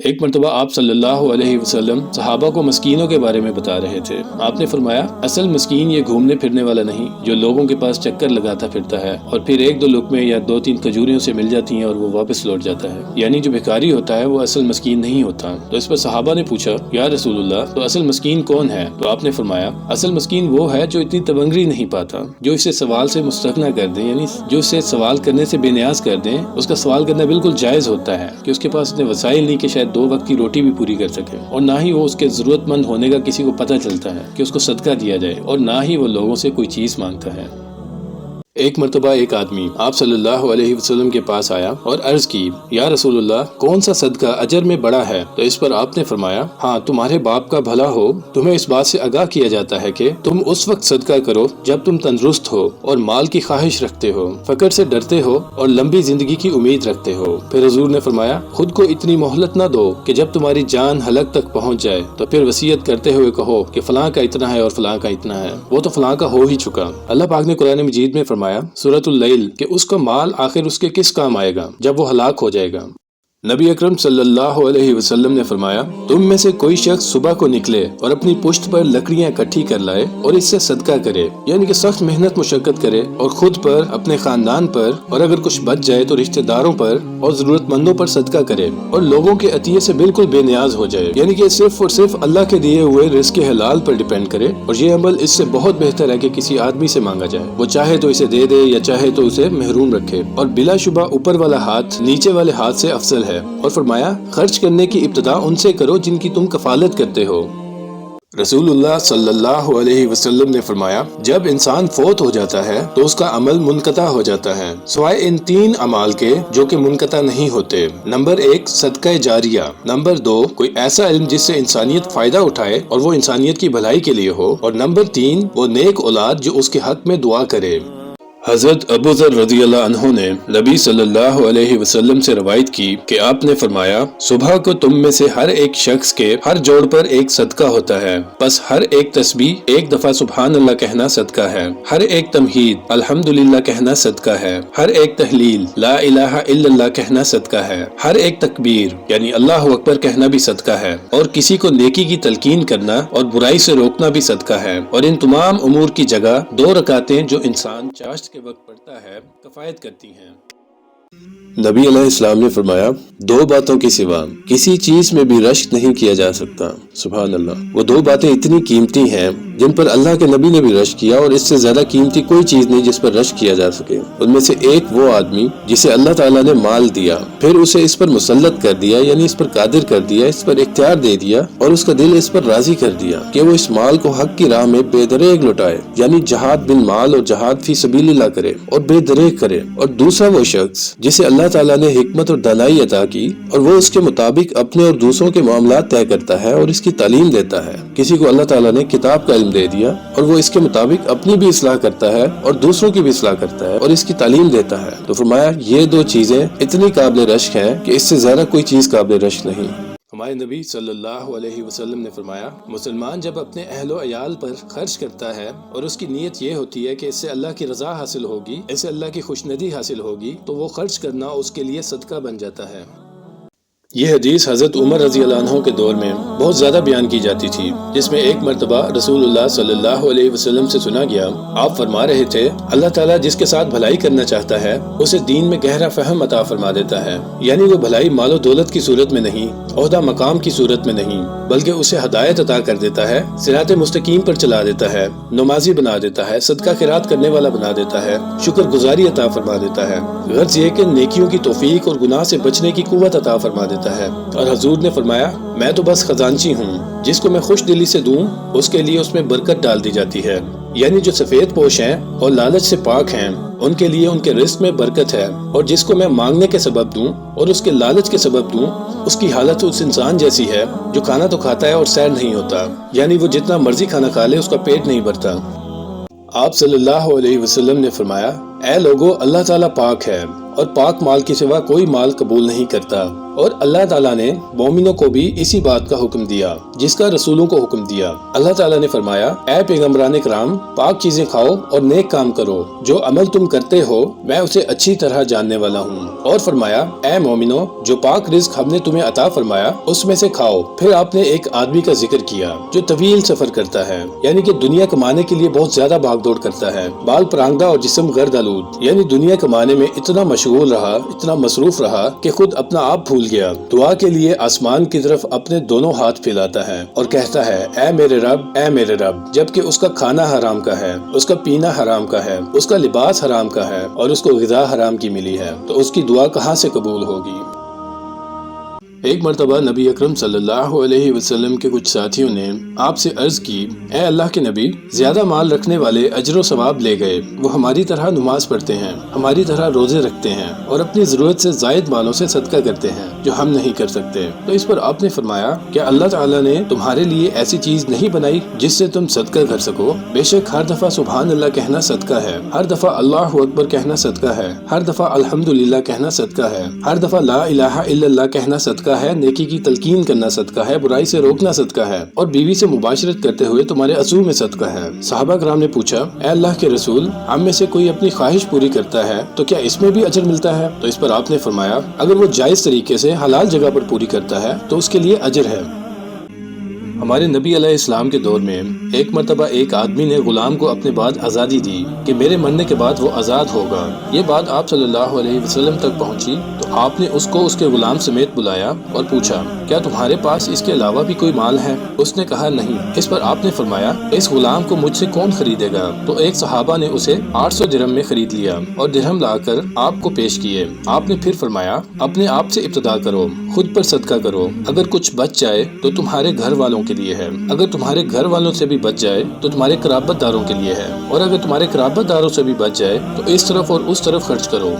ایک مرتبہ آپ صلی اللہ علیہ وسلم صحابہ کو مسکینوں کے بارے میں بتا رہے تھے۔ آپ نے فرمایا، اصل مسکین یہ گھومنے پھرنے والا نہیں جو لوگوں کے پاس چکر لگاتا پھرتا ہے اور پھر ایک دو لقمے یا دو تین کھجوریوں سے مل جاتی ہیں اور وہ واپس لوٹ جاتا ہے، یعنی جو بھکاری ہوتا ہے وہ اصل مسکین نہیں ہوتا۔ تو اس پر صحابہ نے پوچھا، یا رسول اللہ، تو اصل مسکین کون ہے؟ تو آپ نے فرمایا، اصل مسکین وہ ہے جو اتنی تبنگری نہیں پاتا، جو اسے سوال سے مستغنا کر دیں، یعنی جو اسے سوال کرنے سے بے نیاز کر دیں۔ اس کا سوال کرنا بالکل جائز ہوتا ہے کہ اس کے پاس اتنے وسائل نہیں کہ شاید 2 وقت کی روٹی بھی پوری کر سکے، اور نہ ہی وہ اس کے ضرورت مند ہونے کا کسی کو پتہ چلتا ہے کہ اس کو صدقہ دیا جائے، اور نہ ہی وہ لوگوں سے کوئی چیز مانگتا ہے۔ ایک مرتبہ ایک آدمی آپ صلی اللہ علیہ وسلم کے پاس آیا اور عرض کی، یا رسول اللہ، کون سا صدقہ اجر میں بڑا ہے؟ تو اس پر آپ نے فرمایا، ہاں، تمہارے باپ کا بھلا ہو، تمہیں اس بات سے آگاہ کیا جاتا ہے کہ تم اس وقت صدقہ کرو جب تم تندرست ہو اور مال کی خواہش رکھتے ہو، فقر سے ڈرتے ہو اور لمبی زندگی کی امید رکھتے ہو۔ پھر حضور نے فرمایا، خود کو اتنی مہلت نہ دو کہ جب تمہاری جان حلق تک پہنچ جائے تو پھر وصیت کرتے ہوئے کہو کہ فلاں کا اتنا ہے اور فلاں کا اتنا ہے، وہ تو فلاں کا ہو ہی چکا۔ اللہ پاک نے قرآن مجید میں فرمایا سورۃ اللیل کہ اس کا مال آخر اس کے کس کام آئے گا جب وہ ہلاک ہو جائے گا۔ نبی اکرم صلی اللہ علیہ وسلم نے فرمایا، تم میں سے کوئی شخص صبح کو نکلے اور اپنی پشت پر لکڑیاں اکٹھی کر لائے اور اس سے صدقہ کرے، یعنی کہ سخت محنت مشقت کرے اور خود پر، اپنے خاندان پر، اور اگر کچھ بچ جائے تو رشتہ داروں پر اور ضرورت مندوں پر صدقہ کرے، اور لوگوں کے عطیے سے بالکل بے نیاز ہو جائے، یعنی کہ صرف اور صرف اللہ کے دیے ہوئے رزق حلال پر ڈیپینڈ کرے، اور یہ عمل اس سے بہت بہتر ہے کہ کسی آدمی سے مانگا جائے، وہ چاہے تو اسے دے دے یا چاہے تو اسے محروم رکھے، اور بلا شبہ اوپر والا ہاتھ نیچے والے ہاتھ سے افضل ہے۔ اور فرمایا، خرچ کرنے کی ابتدا ان سے کرو جن کی تم کفالت کرتے ہو۔ رسول اللہ صلی اللہ علیہ وسلم نے فرمایا، جب انسان فوت ہو جاتا ہے تو اس کا عمل منقطع ہو جاتا ہے سوائے ان 3 اعمال کے جو کہ منقطع نہیں ہوتے۔ نمبر 1، صدقہ جاریہ۔ نمبر 2، کوئی ایسا علم جس سے انسانیت فائدہ اٹھائے اور وہ انسانیت کی بھلائی کے لیے ہو، اور نمبر 3، وہ نیک اولاد جو اس کے حق میں دعا کرے۔ حضرت ابو ذر رضی اللہ عنہ نے نبی صلی اللہ علیہ وسلم سے روایت کی کہ آپ نے فرمایا، صبح کو تم میں سے ہر ایک شخص کے ہر جوڑ پر ایک صدقہ ہوتا ہے، بس ہر ایک تسبیح ایک دفعہ سبحان اللہ کہنا صدقہ ہے، ہر ایک تمہید الحمدللہ کہنا صدقہ ہے، ہر ایک تحلیل لا الہ الا اللہ کہنا صدقہ ہے، ہر ایک تکبیر یعنی اللہ اکبر کہنا بھی صدقہ ہے، اور کسی کو نیکی کی تلقین کرنا اور برائی سے روکنا بھی صدقہ ہے، اور ان تمام امور کی جگہ 2 رکعتیں جو انسان چاشت کے وقت پڑھتا ہے کفایت کرتی ہیں۔ نبی علیہ السلام نے فرمایا، 2 باتوں کے سوا کسی چیز میں بھی رشک نہیں کیا جا سکتا۔ سبحان اللہ، وہ 2 باتیں اتنی قیمتی ہیں جن پر اللہ کے نبی نے بھی رشک کیا، اور اس سے زیادہ قیمتی کوئی چیز نہیں جس پر رشک کیا جا سکے۔ ان میں سے ایک وہ آدمی جسے اللہ تعالیٰ نے مال دیا، پھر اسے اس پر مسلط کر دیا، یعنی اس پر قادر کر دیا، اس پر اختیار دے دیا، اور اس کا دل اس پر راضی کر دیا کہ وہ اس مال کو حق کی راہ میں بے دریغ لٹائے، یعنی جہاد بالمال اور جہاد فی سبیل اللہ کرے اور بے دریغ کرے۔ اور دوسرا وہ شخص جسے اللہ تعالیٰ نے حکمت اور دانائی عطا کی، اور وہ اس کے مطابق اپنے اور دوسروں کے معاملات طے کرتا ہے اور اس کی تعلیم دیتا ہے۔ کسی کو اللہ تعالیٰ نے کتاب کا علم دے دیا اور وہ اس کے مطابق اپنی بھی اصلاح کرتا ہے اور دوسروں کی بھی اصلاح کرتا ہے اور اس کی تعلیم دیتا ہے، تو فرمایا یہ 2 چیزیں اتنی قابل رشک ہیں کہ اس سے زیادہ کوئی چیز قابل رشک نہیں۔ ہمارے نبی صلی اللہ علیہ وسلم نے فرمایا، مسلمان جب اپنے اہل و عیال پر خرچ کرتا ہے اور اس کی نیت یہ ہوتی ہے کہ اس سے اللہ کی رضا حاصل ہوگی، اس سے اللہ کی خوشندی حاصل ہوگی، تو وہ خرچ کرنا اس کے لیے صدقہ بن جاتا ہے۔ یہ حدیث حضرت عمر رضی اللہ عنہ کے دور میں بہت زیادہ بیان کی جاتی تھی، جس میں ایک مرتبہ رسول اللہ صلی اللہ علیہ وسلم سے سنا گیا، آپ فرما رہے تھے، اللہ تعالیٰ جس کے ساتھ بھلائی کرنا چاہتا ہے اسے دین میں گہرا فہم عطا فرما دیتا ہے، یعنی وہ بھلائی مال و دولت کی صورت میں نہیں، عہدہ مقام کی صورت میں نہیں، بلکہ اسے ہدایت عطا کر دیتا ہے، صراط مستقیم پر چلا دیتا ہے، نمازی بنا دیتا ہے، صدقہ خیرات کرنے والا بنا دیتا ہے، شکر گزاری عطا فرما دیتا ہے، غرض یہ کہ نیکیوں کی توفیق اور گناہ سے بچنے کی قوت عطا فرما دیتا ہے۔ اور حضور نے فرمایا، میں تو بس خزانچی ہوں، جس کو میں خوش دلی سے دوں اس کے لیے اس میں برکت ڈال دی جاتی ہے، یعنی جو سفید پوش ہیں اور لالچ سے پاک ہیں ان کے لیے ان کے رزق میں برکت ہے، اور جس کو میں مانگنے کے سبب دوں اور اس کے لالچ کے سبب دوں اس کی حالت اس انسان جیسی ہے جو کھانا تو کھاتا ہے اور سیر نہیں ہوتا، یعنی وہ جتنا مرضی کھانا کھا لے اس کا پیٹ نہیں بھرتا۔ آپ صلی اللہ علیہ وسلم نے فرمایا، اے لوگو، اللہ تعالیٰ پاک ہے اور پاک مال کے سوا کوئی مال قبول نہیں کرتا۔ اور اللہ تعالیٰ نے مومنوں کو بھی اسی بات کا حکم دیا جس کا رسولوں کو حکم دیا۔ اللہ تعالیٰ نے فرمایا، اے پیغمبران کرام، پاک چیزیں کھاؤ اور نیک کام کرو، جو عمل تم کرتے ہو میں اسے اچھی طرح جاننے والا ہوں۔ اور فرمایا، اے مومنوں، جو پاک رزق ہم نے تمہیں عطا فرمایا اس میں سے کھاؤ۔ پھر آپ نے ایک آدمی کا ذکر کیا جو طویل سفر کرتا ہے، یعنی کہ دنیا کمانے کے لیے بہت زیادہ بھاگ دوڑ کرتا ہے، بال پرانگدہ اور جسم گرد آلود، یعنی دنیا کمانے میں اتنا مشغول رہا، اتنا مصروف رہا کہ خود اپنا آپ بھول گیا۔ دعا کے لیے آسمان کی طرف اپنے دونوں ہاتھ پھیلاتا ہے اور کہتا ہے، اے میرے رب، اے میرے رب، جبکہ اس کا کھانا حرام کا ہے، اس کا پینا حرام کا ہے، اس کا لباس حرام کا ہے اور اس کو غذا حرام کی ملی ہے، تو اس کی دعا کہاں سے قبول ہوگی؟ ایک مرتبہ نبی اکرم صلی اللہ علیہ وسلم کے کچھ ساتھیوں نے آپ سے عرض کی، اے اللہ کے نبی، زیادہ مال رکھنے والے اجر و ثواب لے گئے، وہ ہماری طرح نماز پڑھتے ہیں، ہماری طرح روزے رکھتے ہیں اور اپنی ضرورت سے زائد مالوں سے صدقہ کرتے ہیں جو ہم نہیں کر سکتے۔ تو اس پر آپ نے فرمایا، کیا اللہ تعالیٰ نے تمہارے لیے ایسی چیز نہیں بنائی جس سے تم صدقہ کر سکو؟ بے شک ہر دفعہ سبحان اللہ کہنا صدقہ ہے، ہر دفعہ اللہ اکبر کہنا صدقہ ہے، ہر دفعہ الحمدللہ کہنا صدقہ ہے، ہر دفعہ لا الہ الا اللہ کہنا صدقہ ہے، نیکی کی تلقین کرنا صدقہ ہے، برائی سے روکنا صدقہ ہے، اور بیوی سے مباشرت کرتے ہوئے تمہارے عزو میں صدقہ ہے۔ صحابہ کرام نے پوچھا، اے اللہ کے رسول، ہم میں سے کوئی اپنی خواہش پوری کرتا ہے تو کیا اس میں بھی اجر ملتا ہے؟ تو اس پر آپ نے فرمایا، اگر وہ جائز طریقے سے حلال جگہ پر پوری کرتا ہے تو اس کے لیے اجر ہے۔ ہمارے نبی علیہ السلام کے دور میں ایک مرتبہ ایک آدمی نے غلام کو اپنے بعد آزادی دی کہ میرے مرنے کے بعد وہ آزاد ہوگا۔ یہ بات آپ صلی اللہ علیہ وسلم تک پہنچی تو آپ نے اس کو اس کے غلام سمیت بلایا اور پوچھا، کیا تمہارے پاس اس کے علاوہ بھی کوئی مال ہے؟ اس نے کہا، نہیں۔ اس پر آپ نے فرمایا، اس غلام کو مجھ سے کون خریدے گا؟ تو ایک صحابہ نے اسے 800 درہم میں خرید لیا اور درہم لا کر آپ کو پیش کیے۔ آپ نے پھر فرمایا، اپنے آپ سے ابتدا کرو، خود پر صدقہ کرو، اگر کچھ بچ جائے تو تمہارے گھر والوں کے لیے ہے، اگر تمہارے گھر والوں سے بھی بچ جائے تو تمہارے قرابت داروں کے لیے ہے، اور اگر تمہارے قرابت داروں سے بھی بچ جائے تو اس طرف اور اس طرف خرچ کرو۔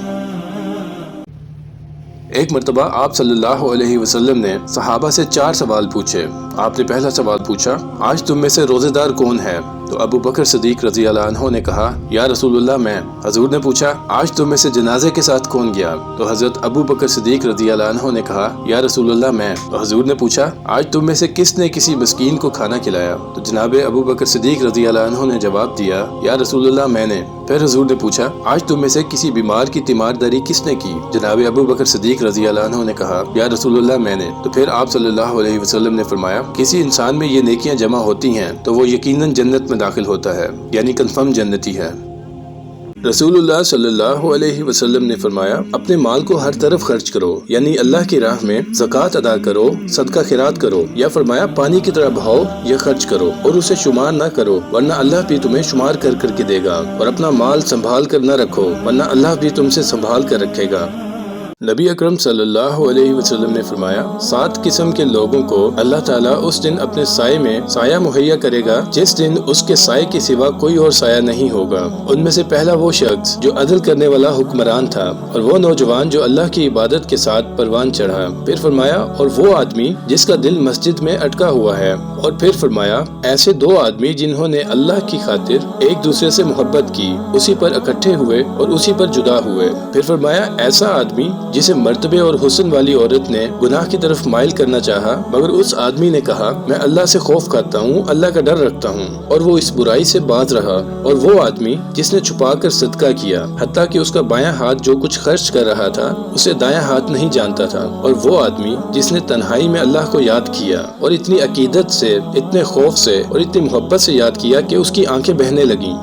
ایک مرتبہ آپ صلی اللہ علیہ وسلم نے صحابہ سے 4 سوال پوچھے۔ آپ نے پہلا سوال پوچھا، آج تم میں سے روزے دار کون ہے؟ تو ابو بکر صدیق رضی اللہ عنہ نے کہا، یا رسول اللہ میں۔ حضور نے پوچھا، آج تم میں سے جنازے کے ساتھ کون گیا؟ تو حضرت ابو بکر صدیق رضی اللہ عنہ نے کہا، یا رسول اللہ میں۔ تو حضور نے پوچھا، آج تم میں سے کس نے کسی مسکین کو کھانا کھلایا؟ تو جناب ابو بکر صدیق رضی اللہ عنہ نے جواب دیا، یا رسول اللہ میں نے۔ پھر حضور نے پوچھا، آج تم میں سے کسی بیمار کی تیمارداری کس نے کی؟ جناب ابو بکر صدیق رضی اللہ عنہ نے کہا، یا رسول اللہ میں نے۔ تو پھر آپ صلی اللہ علیہ وسلم نے فرمایا، کسی انسان میں یہ نیکیاں جمع ہوتی ہیں تو وہ یقیناً جنت میں داخل ہوتا ہے، یعنی کنفرم جنتی ہے۔ رسول اللہ صلی اللہ علیہ وسلم نے فرمایا، اپنے مال کو ہر طرف خرچ کرو، یعنی اللہ کی راہ میں زکوٰۃ ادا کرو، صدقہ خیرات کرو، یا فرمایا پانی کی طرح بہاؤ یا خرچ کرو، اور اسے شمار نہ کرو ورنہ اللہ بھی تمہیں شمار کر کر کے دے گا، اور اپنا مال سنبھال کر نہ رکھو ورنہ اللہ بھی تم سے سنبھال کر رکھے گا۔ نبی اکرم صلی اللہ علیہ وسلم نے فرمایا، 7 قسم کے لوگوں کو اللہ تعالیٰ اس دن اپنے سائے میں سایہ مہیا کرے گا جس دن اس کے سائے کے سوا کوئی اور سایہ نہیں ہوگا۔ ان میں سے پہلا وہ شخص جو عدل کرنے والا حکمران تھا، اور وہ نوجوان جو اللہ کی عبادت کے ساتھ پروان چڑھا۔ پھر فرمایا، اور وہ آدمی جس کا دل مسجد میں اٹکا ہوا ہے۔ اور پھر فرمایا، ایسے 2 آدمی جنہوں نے اللہ کی خاطر ایک دوسرے سے محبت کی، اسی پر اکٹھے ہوئے اور اسی پر جدا ہوئے۔ پھر فرمایا، ایسا آدمی جسے مرتبے اور حسن والی عورت نے گناہ کی طرف مائل کرنا چاہا، مگر اس آدمی نے کہا، میں اللہ سے خوف کھاتا ہوں، اللہ کا ڈر رکھتا ہوں، اور وہ اس برائی سے باز رہا۔ اور وہ آدمی جس نے چھپا کر صدقہ کیا، حتیٰ کہ اس کا بایاں ہاتھ جو کچھ خرچ کر رہا تھا اسے دایاں ہاتھ نہیں جانتا تھا۔ اور وہ آدمی جس نے تنہائی میں اللہ کو یاد کیا، اور اتنی عقیدت سے، اتنے خوف سے اور اتنی محبت سے یاد کیا کہ اس کی آنکھیں بہنے لگیں۔